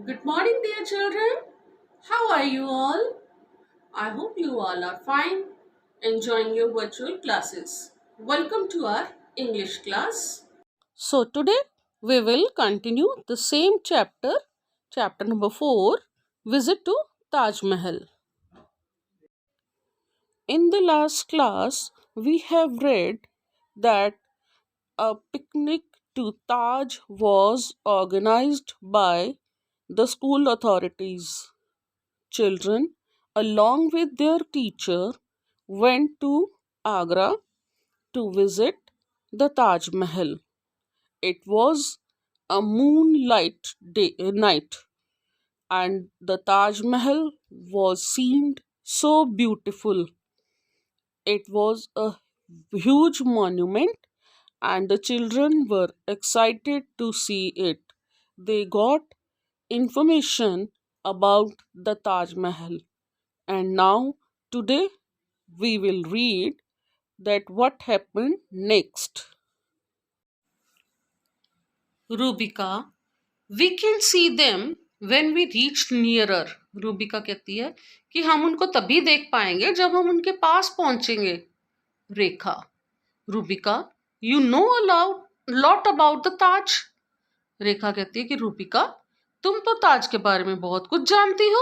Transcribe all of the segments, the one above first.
Good morning, dear children. How are you all? I hope you all are fine, enjoying your virtual classes. Welcome to our English class. So, today we will continue the same chapter, chapter number 4, Visit to Taj Mahal. In the last class, we have read that a picnic to Taj was organized by the school authorities. Children, along with their teacher, went to Agra to visit the Taj Mahal. It was a moonlight night, and the Taj Mahal was seemed so beautiful. It was a huge monument, and the children were excited to see it. They got information about the Taj Mahal. And now, today, we will read that what happened next. Rubika, we can see them when we reach nearer. Rubika कहती है कि हम उनको तभी देख पाएंगे जब हम उनके पास पहुंचेंगे. Rekha, Rubika, you know lot about the Taj. Rekha कहती है कि रूबिका, तुम तो ताज के बारे में बहुत कुछ जानती हो.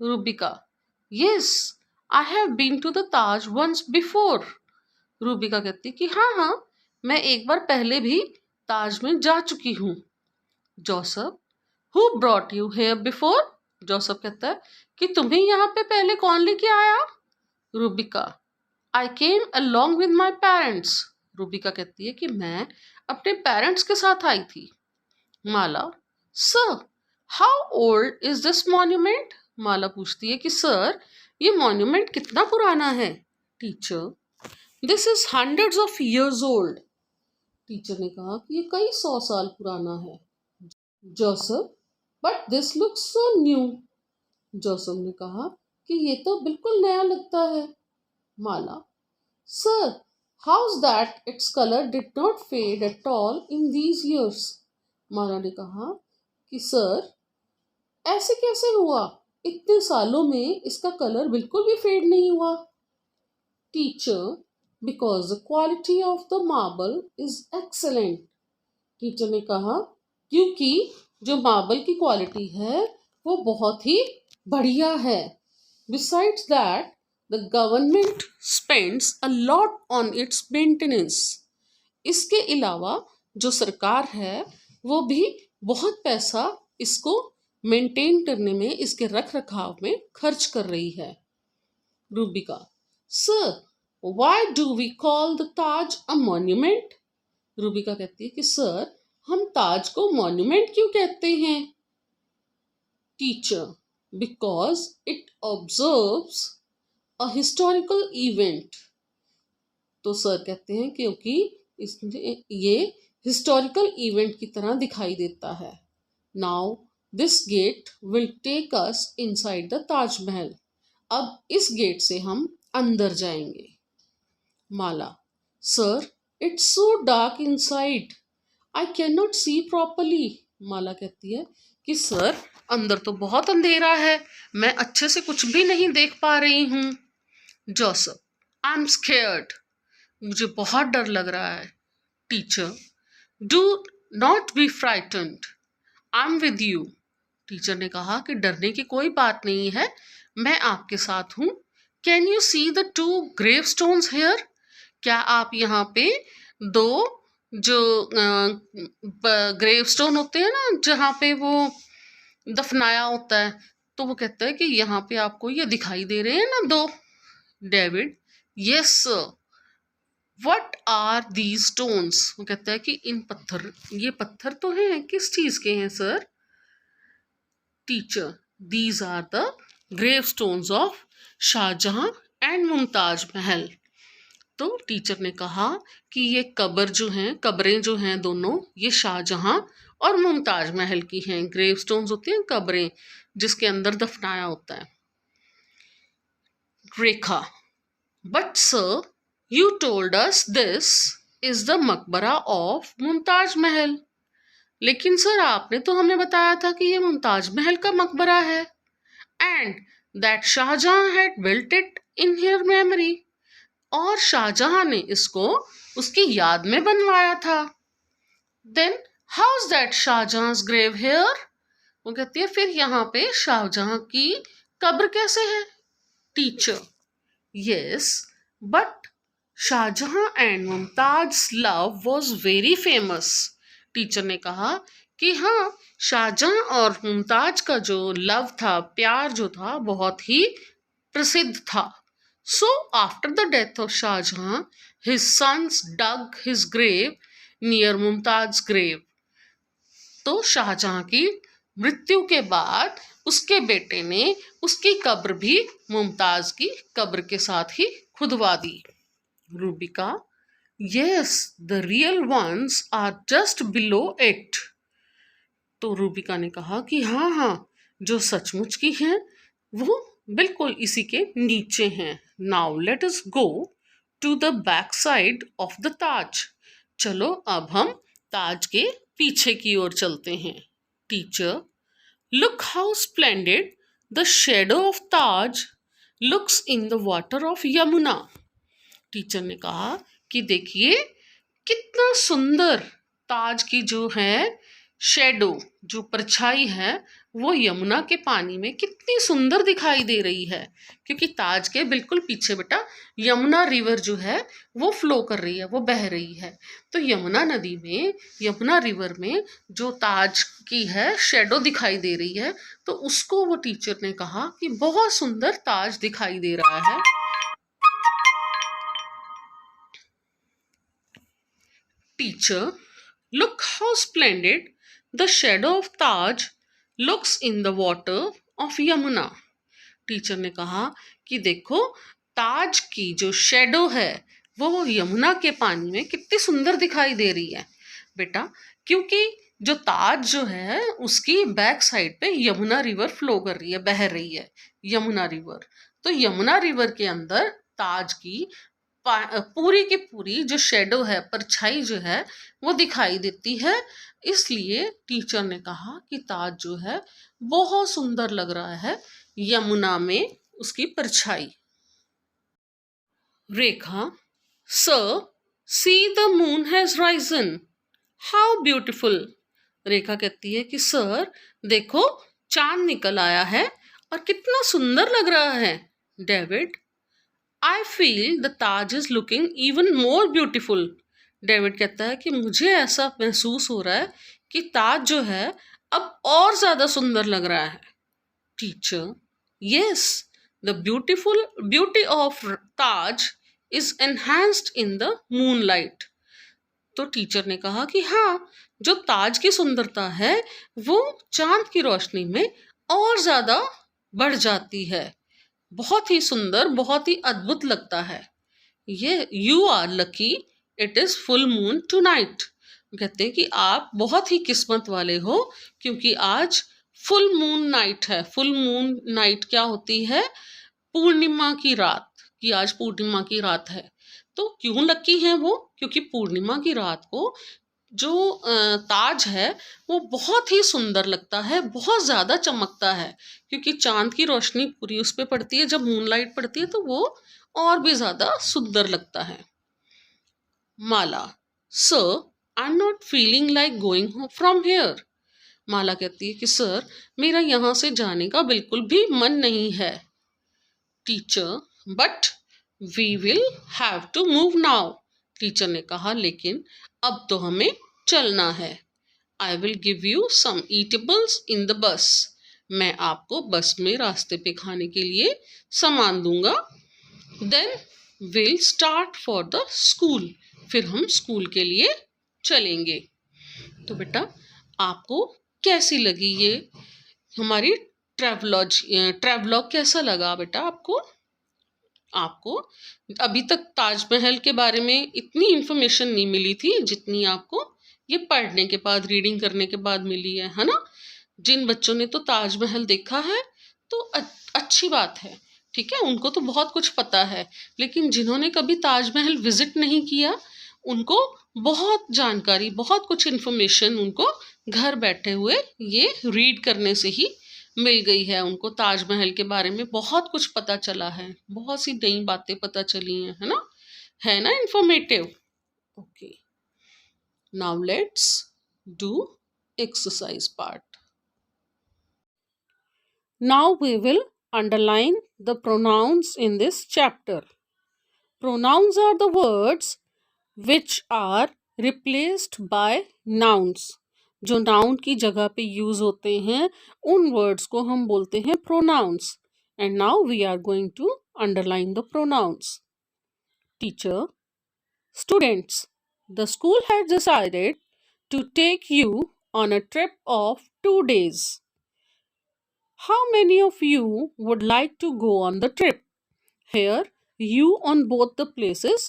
Rubika, yes, I have been to the Taj once before. Rubika कहती कि हाँ हाँ, मैं एक बार पहले भी ताज में जा चुकी हूँ. Joseph, who brought you here before. Joseph कहता है कि तुम्हें यहाँ पे पहले कौन लेके आया. Rubika, I came along with my parents. Rubika कहती है कि मैं अपने पेरेंट्स के साथ आई थी. Mala, sir, how old is this monument. Mala पूछती है कि सर, ये मॉन्यूमेंट कितना पुराना है. Teacher, this is hundreds of years old. Teacher ने कहा कि ये कई 100 साल पुराना है. Joseph, but this looks so new. Joseph ने कहा कि ये तो बिल्कुल नया लगता है. Mala, sir, how's that it's colour did not fade at all in these years. Mala ने कहा कि सर, ऐसे कैसे हुआ, इतने सालों में इसका कलर बिल्कुल भी फेड नहीं हुआ. Teacher, because the quality of the marble is excellent. Teacher ने कहा क्योंकि जो मार्बल की क्वालिटी है वो बहुत ही बढ़िया है. Besides that the government spends a lot on it's maintenance. इसके अलावा जो सरकार है वो भी बहुत पैसा इसको मेंटेन करने में, इसके रख रखाव में खर्च कर रही है. Rubika, sir, why do we call the Taj a monument. Rubika कहती है कि सर, हम ताज को मॉन्यूमेंट क्यों कहते हैं. Teacher, because it observes a historical event. तो सर कहते हैं क्योंकि इसमें ये हिस्टोरिकल इवेंट की तरह दिखाई देता है. Now this gate will take us inside the Taj Mahal. अब इस गेट से हम अंदर जाएंगे. Mala, sir, it's so dark inside, I can not see properly. Mala कहती है कि सर, अंदर तो बहुत अंधेरा है, मैं अच्छे से कुछ भी नहीं देख पा रही हूँ. जोसेफ, आई एम स्केयर्ड, मुझे बहुत डर लग रहा है. Teacher, do not be frightened, I am with you. Teacher ने कहा कि डरने की कोई बात नहीं है, मैं आपके साथ हूँ. Can you see the 2 grave stones here. क्या आप यहाँ पे 2 जो ग्रेव स्टोन होते हैं ना, जहाँ पे वो दफनाया होता है, तो वो कहता है कि यहाँ पे आपको ये दिखाई दे रहे हैं ना 2. David, yes sir, what are these stones. वो कहता है कि ये पत्थर तो हैं, किस चीज के हैं सर. Teacher, these are the grave stones of Shahjahan and Mumtaz Mahal. तो टीचर ने कहा कि ये कब्रें जो हैं दोनों, ये शाहजहां और मुमताज महल की हैं. ग्रेव स्टोन्स होते हैं कब्रें जिसके अंदर दफनाया होता है. Rekha, but sir, you told us this is the maqbara of Mumtaz Mahal. लेकिन सर आपने तो हमें बताया था कि ये मुमताज महल का मकबरा है, and that Shah Jahan had built it in her memory, और शाहजहां ने इसको उसकी याद में बनवाया था। Then how is that Shah Jahan's grave here? वो कहती है फिर यहाँ पे शाहजहां की कब्र कैसे है? Teacher yes, but Shahjahan and Mumtaz love was very famous. Teacher ने कहा कि हाँ, शाहजहां और मुमताज का जो लव था, प्यार जो था, बहुत ही प्रसिद्ध था। So after the death of Shahjahan, his sons dug his grave near Mumtaz grave. तो शाहजहां की मृत्यु के बाद उसके बेटे ने उसकी कब्र भी मुमताज की कब्र के साथ ही खुदवा दी। Rubika yes, the real ones are just below it. तो रूबिका ने कहा कि हाँ हाँ, जो सचमुच की हैं वो बिल्कुल इसी के नीचे हैं। Now let us go to the back side of the Taj. चलो अब हम ताज के पीछे की ओर चलते हैं। Teacher look how splendid the shadow of Taj looks in the water of Yamuna. Teacher ने कहा कि देखिए कितना सुंदर ताज की जो है शेडो, जो परछाई है, वो यमुना के पानी में कितनी सुंदर दिखाई दे रही है। क्योंकि ताज के बिल्कुल पीछे बेटा यमुना रिवर जो है वो फ्लो कर रही है, वो बह रही है। तो यमुना नदी में, यमुना रिवर में जो ताज की है शेडो दिखाई दे रही है, तो उसको वो टीचर ने कहा कि बहुत सुंदर ताज दिखाई दे रहा है। Teacher look how splendid the shadow of Taj looks in the water of Yamuna. Teacher ने कहा कि देखो ताज की जो शेडो है वो यमुना के पानी में कितनी सुंदर दिखाई दे रही है बेटा। क्योंकि जो ताज जो है उसकी बैक साइड पे यमुना रिवर फ्लो कर रही है, बह रही है यमुना रिवर। तो यमुना रिवर के अंदर ताज की पूरी की पूरी जो शेडो है, परछाई जो है, वो दिखाई देती है। इसलिए टीचर ने कहा कि ताज जो है बहुत सुंदर लग रहा है यमुना में उसकी परछाई। Rekha sir see the moon has risen, how beautiful. Rekha कहती है कि सर देखो चांद निकल आया है और कितना सुंदर लग रहा है। David I feel the Taj is looking even more beautiful. David कहता है कि मुझे ऐसा महसूस हो रहा है कि ताज जो है अब और ज्यादा सुंदर लग रहा है। Teacher yes, the beauty of Taj is enhanced in the moonlight. तो टीचर ने कहा कि हाँ, जो ताज की सुंदरता है वो चांद की रोशनी में और ज्यादा बढ़ जाती है। बहुत ही सुंदर, बहुत ही अद्भुत लगता है ये। You are lucky it is full moon tonight. कहते हैं कि आप बहुत ही किस्मत वाले हो क्योंकि आज फुल मून नाइट है। फुल मून नाइट क्या होती है? पूर्णिमा की रात, कि आज पूर्णिमा की रात है। तो क्यों लकी है वो? क्योंकि पूर्णिमा की रात को जो ताज है वो बहुत ही सुंदर लगता है, बहुत ज़्यादा चमकता है। क्योंकि चांद की रोशनी पूरी उस पर पड़ती है, जब मूनलाइट पड़ती है तो वो और भी ज़्यादा सुंदर लगता है। Mala sir I am not feeling like going from here. Mala कहती है कि सर मेरा यहाँ से जाने का बिल्कुल भी मन नहीं है। Teacher but we will have to move now. Teacher ने कहा लेकिन अब तो हमें चलना है। I will give you some eatables in the bus. मैं आपको बस में रास्ते पे खाने के लिए सामान दूंगा। Then will start for the school. फिर हम स्कूल के लिए चलेंगे। तो बेटा आपको कैसी लगी ये हमारी ट्रैवलॉग कैसा लगा बेटा आपको? आपको अभी तक ताजमहल के बारे में इतनी इंफॉर्मेशन नहीं मिली थी जितनी आपको ये पढ़ने के बाद, रीडिंग करने के बाद मिली है ना? जिन बच्चों ने तो ताजमहल देखा है तो अच्छी बात है, ठीक है, उनको तो बहुत कुछ पता है। लेकिन जिन्होंने कभी ताजमहल विजिट नहीं किया उनको बहुत जानकारी, बहुत कुछ इन्फॉर्मेशन उनको घर बैठे हुए ये रीड करने से ही मिल गई है। उनको ताजमहल के बारे में बहुत कुछ पता चला है, बहुत सी नई बातें पता चली हैं, है ना informative. Okay, now let's do exercise part. Now we will underline the pronouns in this chapter. Pronouns are the words which are replaced by nouns. जो noun की जगह पे यूज होते हैं उन words को हम बोलते हैं pronouns. And now we are going to underline the pronouns. Teacher, students, the school has decided to take you on a trip of 2 days. How many of you would like to go on the trip? Here, you on both the places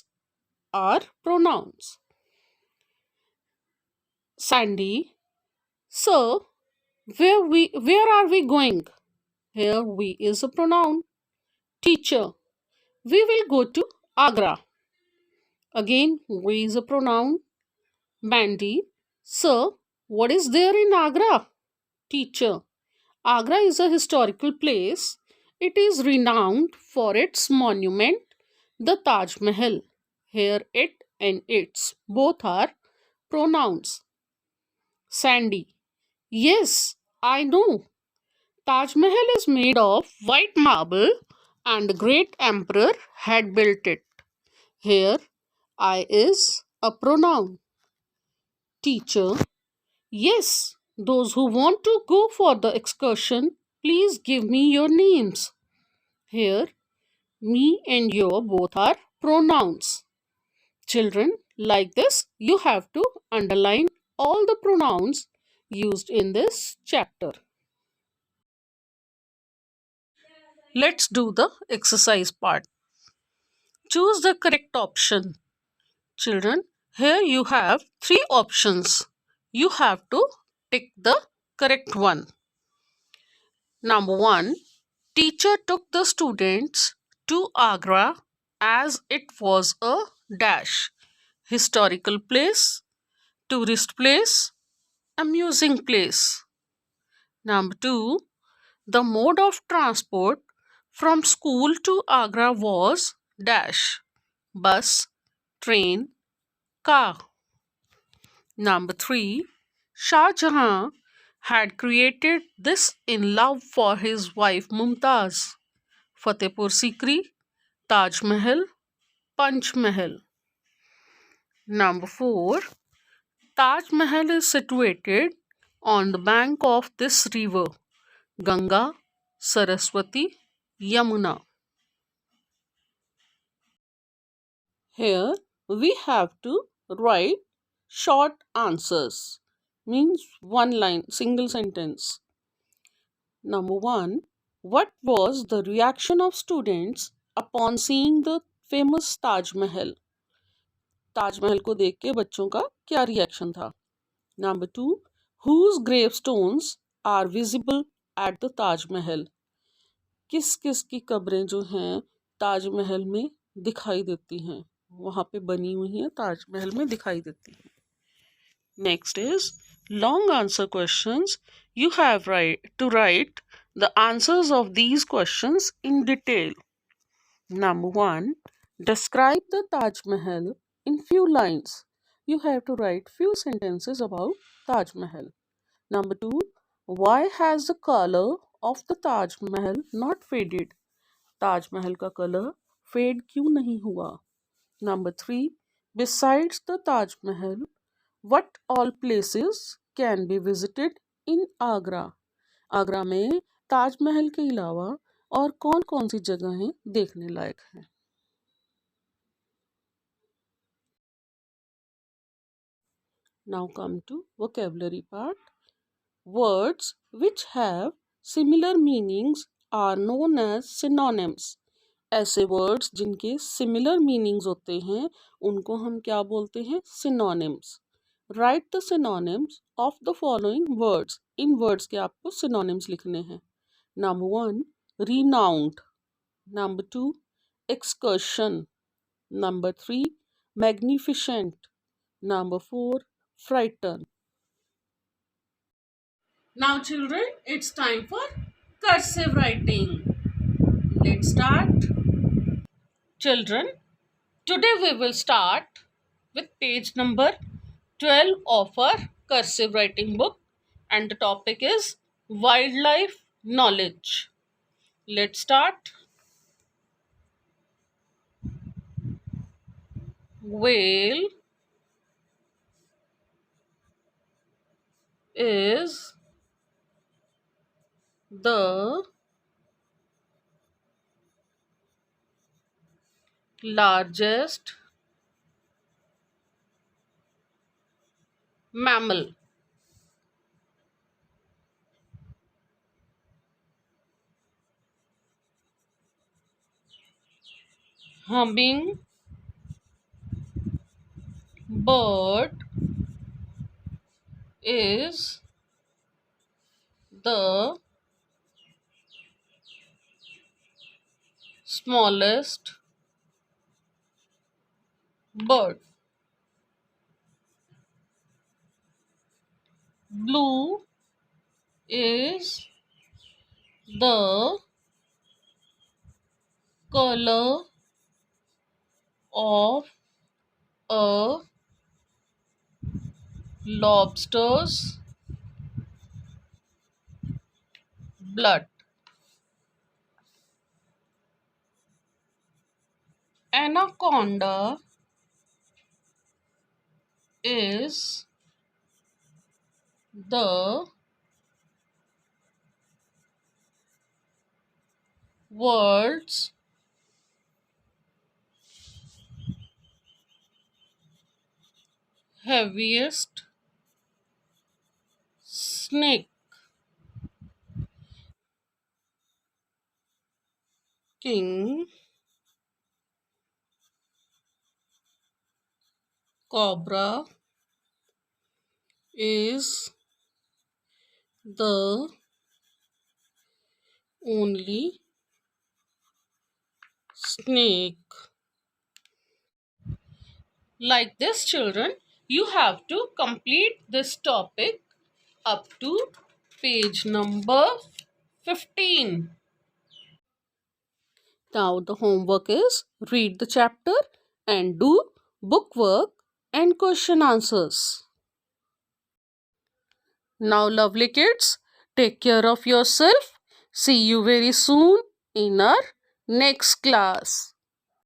are pronouns. Sandy, sir, where are we going? Here, we is a pronoun. Teacher, we will go to Agra. Again, we is a pronoun. Mandy, sir, what is there in Agra? Teacher, Agra is a historical place. It is renowned for its monument, the Taj Mahal. Here, it and its both are pronouns. Sandy, yes, I know. Taj Mahal is made of white marble and the great emperor had built it. Here, I is a pronoun. Teacher, yes, those who want to go for the excursion, please give me your names. Here, me and your both are pronouns. Children, like this, you have to underline all the pronouns used in this chapter. Let's do the exercise part. Choose the correct option. Children, here you have 3 options. You have to pick the correct one. Number 1, teacher took the students to Agra as it was a dash historical place, tourist place, amusing place. Number 2, the mode of transport from school to Agra was dash bus, train, car. Number 3, Shah Jahan had created this in love for his wife Mumtaz. Fatehpur Sikri, Taj Mahal, Panch Mahal. Number 4, Taj Mahal is situated on the bank of this river, Ganga, Saraswati, Yamuna. Here we have to write short answers, means one line, single sentence. Number 1, what was the reaction of students upon seeing the famous Taj Mahal? Taj Mahal को देख के बच्चों का क्या reaction था? Number 2, whose gravestones are visible at the Taj Mahal? किस किस की कब्रें जो हैं ताजमहल में दिखाई देती हैं, वहाँ पे बनी हुई हैं, ताजमहल में दिखाई देती हैं. Next is long answer questions. You have to write the answers of these questions in detail. Number 1, describe the Taj Mahal in few lines. You have to write few sentences about Taj Mahal. Number 2, why has the color of the Taj Mahal not faded? Taj Mahal का color fade क्यों नहीं हुआ? Number 3, besides the Taj Mahal, what all places can be visited in Agra? Agra में ताजमहल के अलावा और कौन कौन सी जगहें देखने लायक हैं? Now come to vocabulary part. Words which have similar meanings are known as synonyms. ऐसे words जिनके similar meanings होते हैं उनको हम क्या बोलते हैं? Synonyms. Write the synonyms of the following words. In words के आपको synonyms लिखने हैं. Number 1, renowned. Number 2, excursion. Number 3, magnificent. Number 4, frightened. Now, children, it's time for cursive writing. Let's start. Children, today we will start with page number 12 of our cursive writing book, and the topic is wildlife knowledge. Let's start. Whale is the largest mammal. Humming bird is the smallest bird. Blue is the color of a lobster's blood. Anaconda is the world's heaviest snake. King cobra is the only snake. Like this, children, you have to complete this topic up to page number 15. Now the homework is read the chapter and do book work and question answers. Now, lovely kids, take care of yourself. See you very soon in our next class.